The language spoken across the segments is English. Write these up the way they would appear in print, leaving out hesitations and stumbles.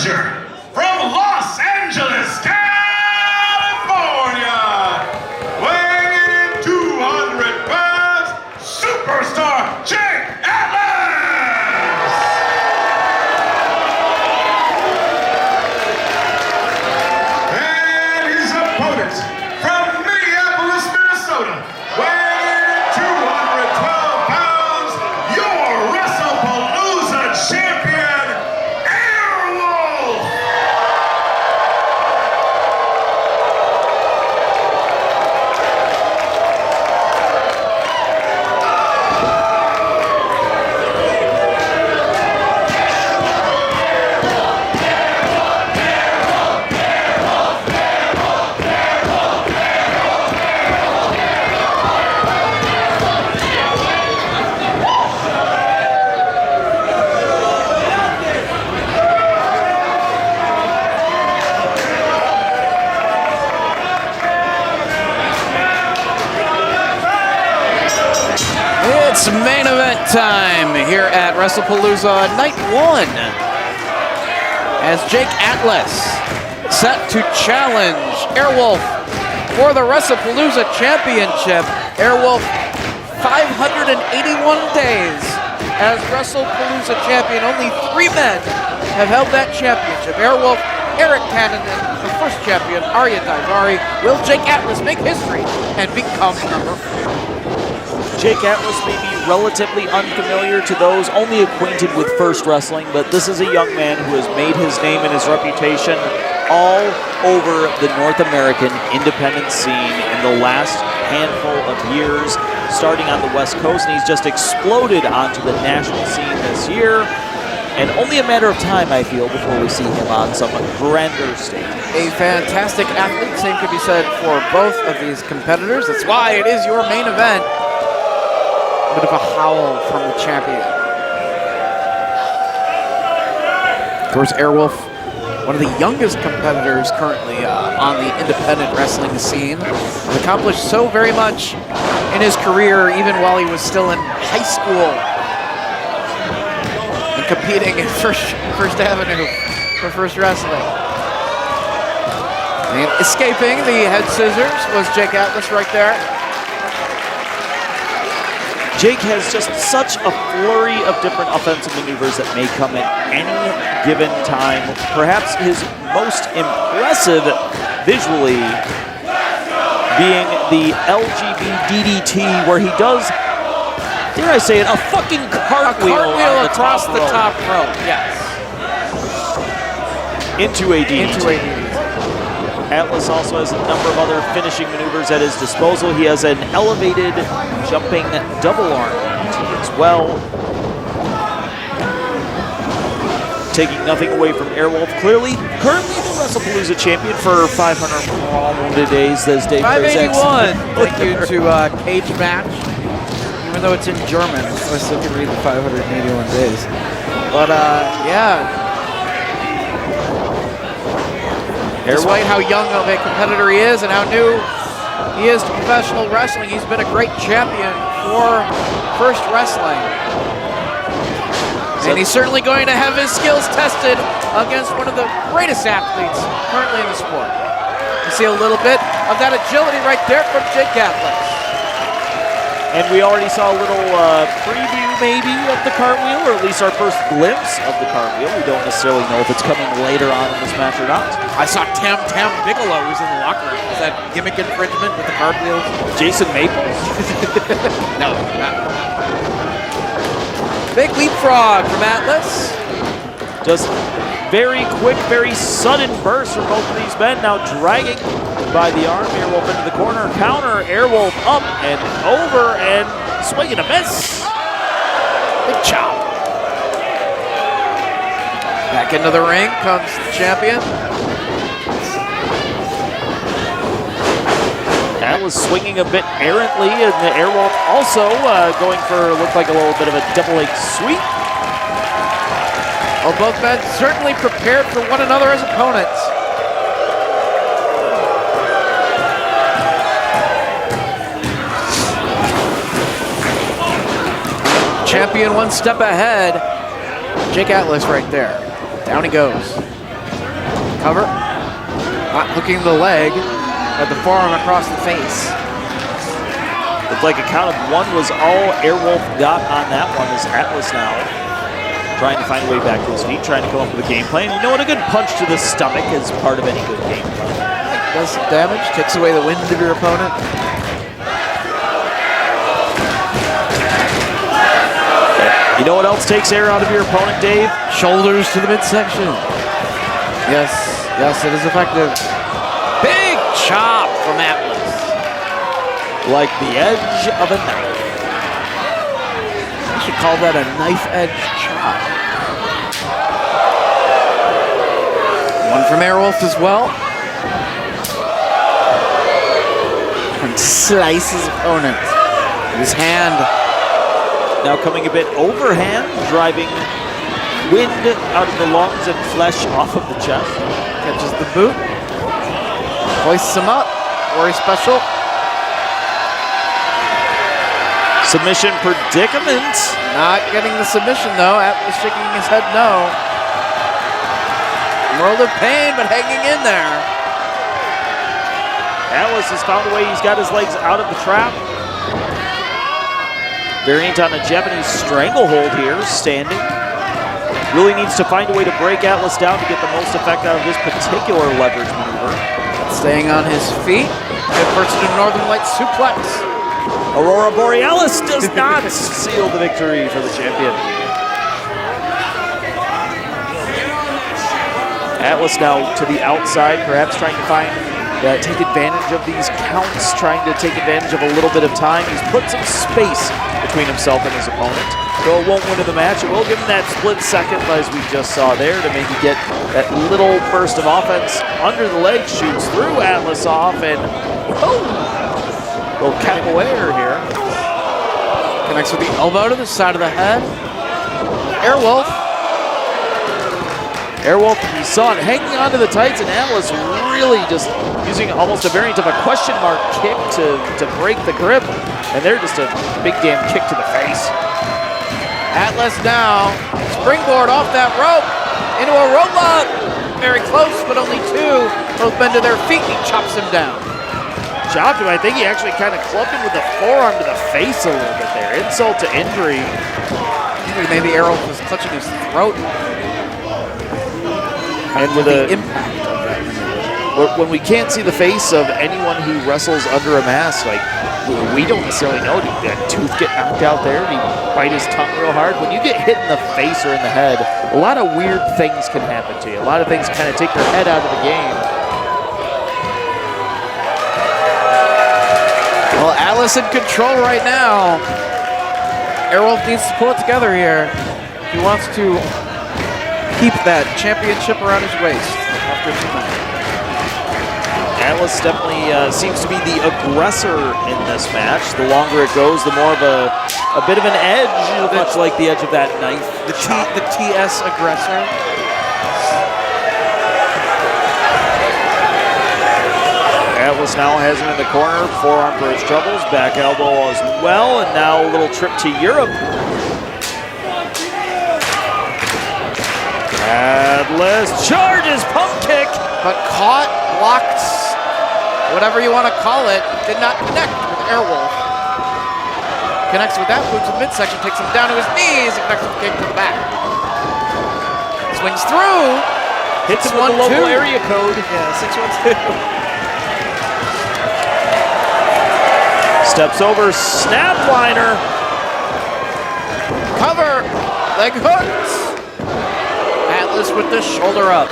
challenger from Los Angeles, California, weighing in 200 pounds, superstar Jake Atlas! And his opponent from Minneapolis, Minnesota, weighing in 212 pounds, your WRESTLEPALOOZA champion, Airwolf! It's main event time here at WRESTLEPALOOZA Night 1 as Jake Atlas set to challenge Airwolf for the WRESTLEPALOOZA Championship. Airwolf 581 days as WRESTLEPALOOZA champion. Only 3 men have held that championship. Airwolf, Eric Tannen, the first champion, Arya Daivari. Will Jake Atlas make history and become number 4? Jake Atlas may be relatively unfamiliar to those only acquainted with First Wrestling, but this is a young man who has made his name and his reputation all over the North American independent scene in the last handful of years, starting on the West Coast, and he's just exploded onto the national scene this year. And only a matter of time, I feel, before we see him on some grander stage. A fantastic athlete, same could be said for both of these competitors. That's why it is your main event. A bit of a howl from the champion. Of course, Airwolf, one of the youngest competitors currently on the independent wrestling scene, has accomplished so very much in his career, even while he was still in high school and competing in First Avenue for First Wrestling. And escaping the head scissors was Jake Atlas right there. Jake has just such a flurry of different offensive maneuvers that may come at any given time. Perhaps his most impressive visually being the LGB DDT, where he does, dare I say it, a fucking cartwheel across the top rope. Yes. Into a DDT. Atlas also has a number of other finishing maneuvers at his disposal. He has an elevated jumping double arm DDT as well. Taking nothing away from Airwolf. Clearly, currently the WRESTLEPALOOZA champion for 500 days, as Dave 581. Thank you to Cage Match. Even though it's in German, I still can read the 581 days. But yeah. Despite how young of a competitor he is and how new he is to professional wrestling, he's been a great champion for First Wrestling. And he's certainly going to have his skills tested against one of the greatest athletes currently in the sport. You see a little bit of that agility right there from Jake Atlas. And we already saw a little preview maybe of the cartwheel, or at least our first glimpse of the cartwheel. We don't necessarily know if it's coming later on in this match or not. I saw Tam Bigelow who's in the locker room. Is that gimmick infringement with the cartwheels? Jason Maples? No, not. Big leapfrog from Atlas. Just very quick, very sudden burst from both of these men. Now dragging by the arm. Airwolf into the corner. Counter. Airwolf up and over and swing and a miss. Big chop. Back into the ring comes the champion. That was swinging a bit errantly, and the Airwolf also going for, looked like a little bit of a double leg sweep. Well, both men certainly prepared for one another as opponents. Champion one step ahead. Jake Atlas right there. Down he goes. Cover. Not hooking the leg, but the forearm across the face. Looked like a count of one was all Airwolf got on that one as Atlas now trying to find a way back to his feet, trying to come up with a game plan. You know what, a good punch to the stomach is part of any good game plan. Does some damage, takes away the wind of your opponent. You know what else takes air out of your opponent, Dave? Shoulders to the midsection. Yes, yes, it is effective. Big chop from Atlas. Like the edge of a knife. I should call that a knife edge chop. One from Airwolf as well. And slices opponent with his hand. Now coming a bit overhand, driving wind out of the lungs and flesh off of the chest. Catches the boot. Hoists him up. Worry special. Submission predicament. Not getting the submission though. Atlas shaking his head no. World of pain, but hanging in there. Atlas has found a way. He's got his legs out of the trap. Variant on a Japanese stranglehold here, standing. Really needs to find a way to break Atlas down to get the most effect out of this particular leverage maneuver. Staying on his feet. Head first to Northern Light suplex. Aurora Borealis does not seal the victory for the champion. Atlas now to the outside, perhaps trying to take advantage of these counts, trying to take advantage of a little bit of time. He's put some space between himself and his opponent. Though it won't win the match, it will give him that split second, as we just saw there, to maybe get that little burst of offense under the leg, shoots through Atlas off, and boom! Little capoeira here. Connects with the elbow to the side of the head. Airwolf. Airwolf, you saw it hanging onto the tights, and Atlas really just using almost a variant of a question mark kick to break the grip. And they're just a big damn kick to the face. Atlas now, springboard off that rope into a rope. Very close, but only two. Both bend to their feet, he chops him down. Chopped him, I think he actually kind of clubbed him with the forearm to the face a little bit there. Insult to injury. Maybe Airwolf was clutching his throat. And with the impact of that. When we can't see the face of anyone who wrestles under a mask, like, we don't necessarily know. Did that tooth get knocked out there? Did he bite his tongue real hard? When you get hit in the face or in the head, a lot of weird things can happen to you. A lot of things kind of take your head out of the game. Well, Atlas in control right now. Airwolf needs to pull it together here. He wants to keep that championship around his waist after tonight. Atlas definitely seems to be the aggressor in this match. The longer it goes, the more of a bit of an edge, much like the edge of that knife. The TS aggressor. Atlas now has him in the corner, forearm for his troubles, back elbow as well, and now a little trip to Europe. Atlas charges, pump kick. But caught, blocked, whatever you want to call it, did not connect with Airwolf. Connects with that boot to the midsection, takes him down to his knees, and connects with the kick to the back. Swings through. Hits him with the local area code. Yeah, 612. Steps over, snap liner. Cover, leg hooks. Atlas with the shoulder up.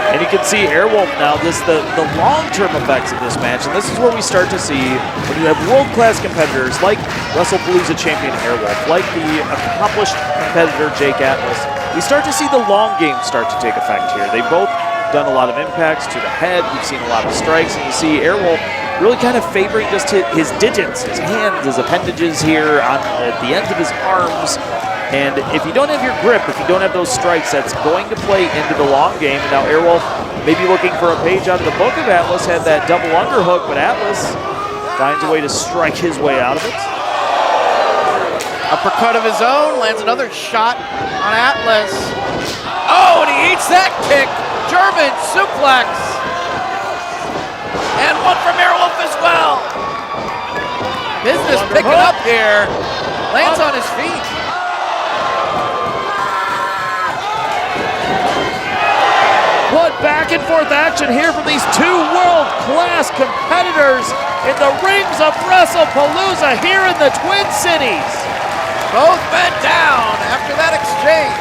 And you can see Airwolf now, the long-term effects of this match, and this is where we start to see when you have world-class competitors like WrestlePalooza champion Airwolf, like the accomplished competitor Jake Atlas, we start to see the long game start to take effect here. They've both done a lot of impacts to the head, we've seen a lot of strikes, and you see Airwolf really kind of favoring just his digits, his hands, his appendages here at the ends of his arms. And if you don't have your grip, if you don't have those strikes, that's going to play into the long game. And now Airwolf may be looking for a page out of the book of Atlas, had that double underhook, but Atlas finds a way to strike his way out of it. Uppercut of his own, lands another shot on Atlas. Oh, and he eats that kick. German suplex. And one from Airwolf as well. Business picking up here. Lands on his feet. What back and forth action here from these two world-class competitors in the rings of WrestlePalooza here in the Twin Cities. Both men down after that exchange.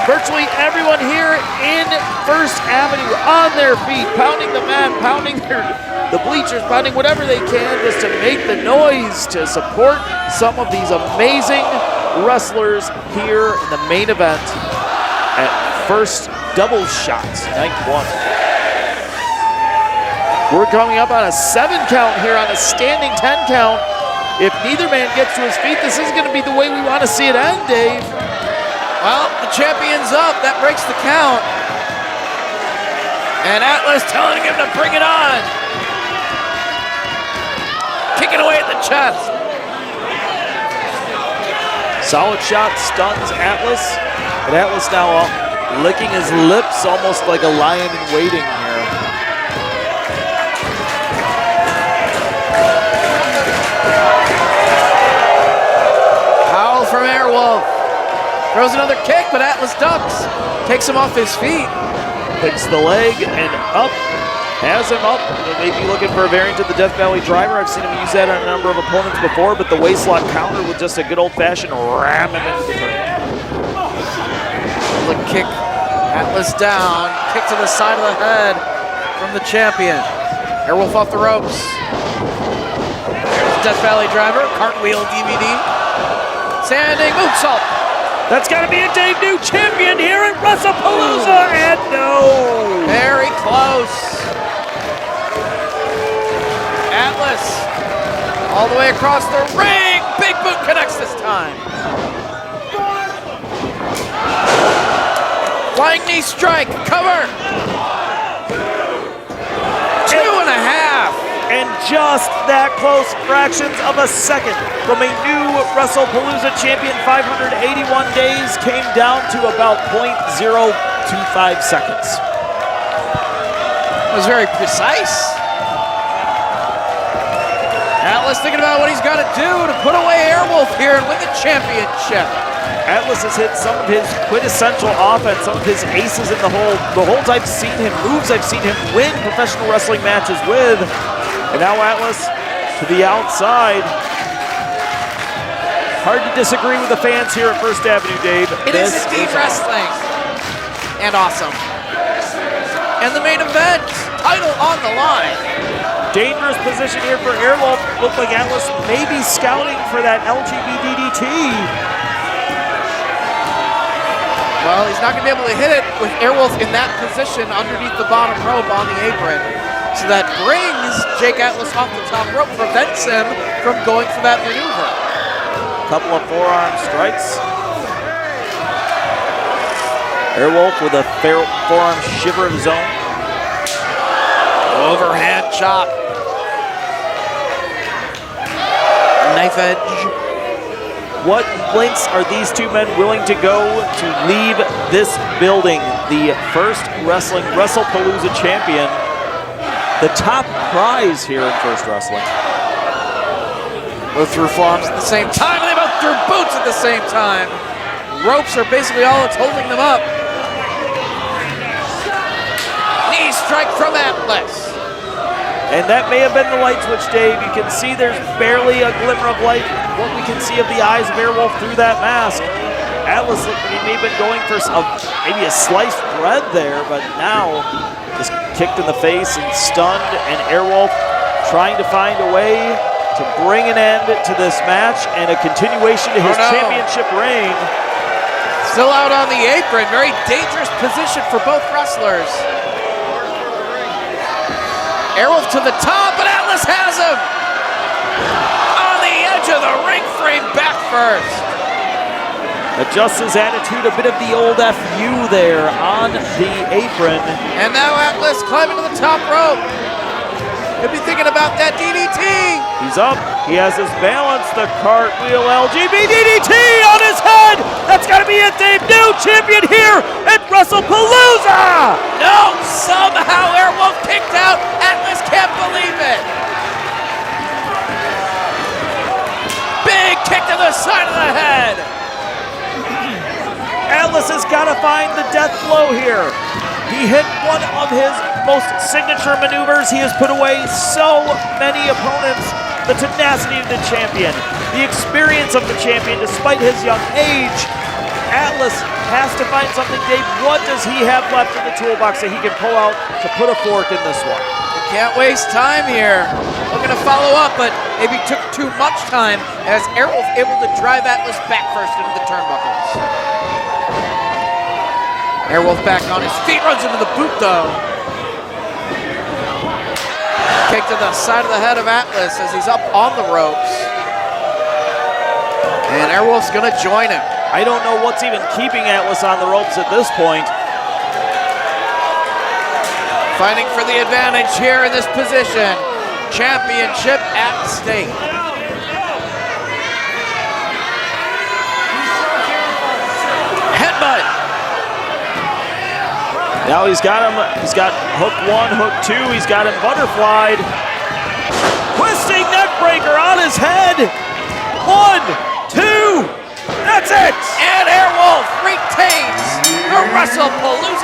Virtually everyone here in First Avenue on their feet, pounding the mat, pounding the bleachers, pounding whatever they can just to make the noise to support some of these amazing wrestlers here in the main event at First Double Shots, Night 1. We're coming up on a 7 count here on a standing 10 count. If neither man gets to his feet, this is going to be the way we want to see it end, Dave. Well, the champion's up. That breaks the count. And Atlas telling him to bring it on. Kicking away at the chest. Solid shot stuns Atlas. But Atlas now licking his lips almost like a lion in waiting here. Howl from Airwolf. Throws another kick, but Atlas ducks. Takes him off his feet. Picks the leg and up. Has him up. Maybe looking for a variant of the Death Valley Driver. I've seen him use that on a number of opponents before, but the waist lock counter with just a good old-fashioned ram him into the ring. The kick. Atlas down. Kick to the side of the head from the champion. Airwolf off the ropes. There's Death Valley Driver. Cartwheel DVD. Standing moonsault. That's got to be a Dave New champion here at WrestlePalooza, and no! Very close. Atlas all the way across the ring. Big boot connects this time. Flying knee strike, cover. 2.5. And just that close, fractions of a second from a new WrestlePalooza champion. 581 days came down to about 0.025 seconds. It was very precise. Atlas thinking about what he's got to do to put away Airwolf here and win the championship. Atlas has hit some of his quintessential offense, some of his aces in the holds I've seen him, moves I've seen him win professional wrestling matches with. And now Atlas to the outside. Hard to disagree with the fans here at First Avenue, Dave. It is indeed wrestling. And awesome. And the main event, title on the line. Dangerous position here for Airwolf. Looked like Atlas may be scouting for that LGB DDT. Well, he's not going to be able to hit it with Airwolf in that position underneath the bottom rope on the apron. So that brings Jake Atlas off the top rope, prevents him from going for that maneuver. Couple of forearm strikes. Airwolf with a forearm shiver of his own. Overhand chop. Knife edge. What lengths are these two men willing to go to leave this building? The first WrestlePalooza champion. The top prize here in First Wrestling. Both threw forearms at the same time, and they both threw boots at the same time. Ropes are basically all that's holding them up. Knee strike from Atlas. And that may have been the light switch, Dave. You can see there's barely a glimmer of light, what we can see of the eyes of Airwolf through that mask. Atlas looked like he may have been going for maybe a sliced bread there, but now just kicked in the face and stunned, and Airwolf trying to find a way to bring an end to this match and a continuation to his championship reign. Still out on the apron, very dangerous position for both wrestlers. Airwolf to the top, but Atlas has him! On the edge of the ring frame, back first. Adjusts his attitude, a bit of the old FU there on the apron. And now Atlas climbing to the top rope. He'll be thinking about that DDT. He's up. He has his balance. The cartwheel LGB DDT on his head. That's got to be it, Dave. New champion here at WRESTLEPALOOZA. No, somehow Airwolf kicked out. Atlas can't believe it. Big kick to the side of the head. Atlas has got to find the death blow here. He hit one of his most signature maneuvers. He has put away so many opponents. The tenacity of the champion, the experience of the champion despite his young age. Atlas has to find something. Dave, what does he have left in the toolbox that he can pull out to put a fork in this one? Can't waste time here. Looking to follow up, but maybe took too much time as Airwolf able to drive Atlas back first into the turnbuckles. Airwolf back on his feet, runs into the boot though. Kick to the side of the head of Atlas as he's up on the ropes. And Airwolf's gonna join him. I don't know what's even keeping Atlas on the ropes at this point. Fighting for the advantage here in this position. Championship at stake. Headbutt. Now he's got him. He's got hook one, hook two. He's got him butterflied. Twisting neck breaker on his head. 1, 2. That's it. And Airwolf retains the WRESTLEPALOOZA